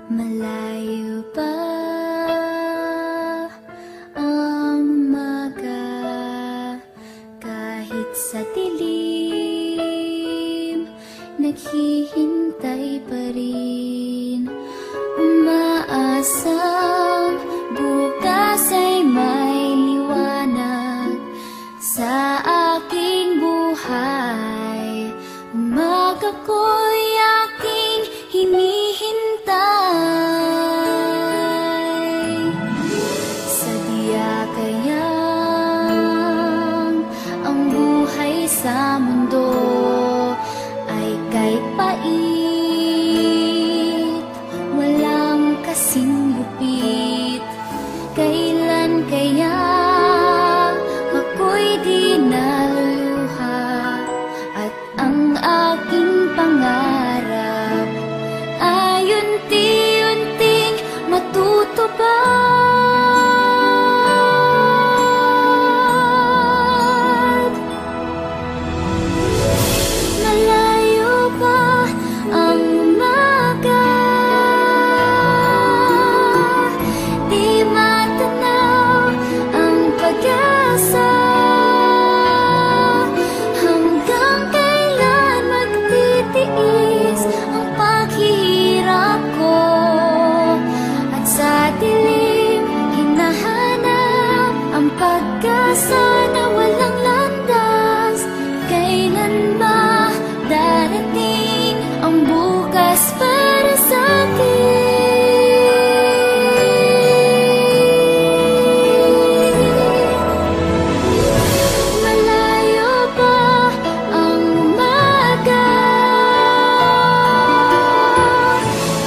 Malayo pa ang umaga, kahit sa dilim naghihintay pa rin. Umaasang bukas ay may liwanag sa aking buhay. Umaga ko'y aking hinihintay. Sadya kayang ang buhay sa mundo ay kay pait, walang kasing lupit. Kailan kaya ako'y di naluluha at ang aking pangarap ay unti-unting matutupad. Malayo pa ang umaga, di matanaw ang pag-asa. Hanggang kailan magtitiis ang paghihirap ko, at sa dilim hinahanap ang pag-asa na walang landas. Kailan ba darating ang bukas para sa akin? Malayo pa ang umaga,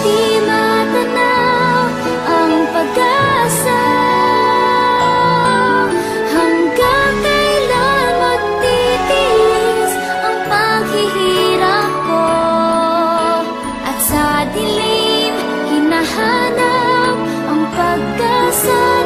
di matanaw ang pag-asa. Hanggang kailan magtitiis ang paghihirap ko, at sa dilim hinahanap ang pag-asa.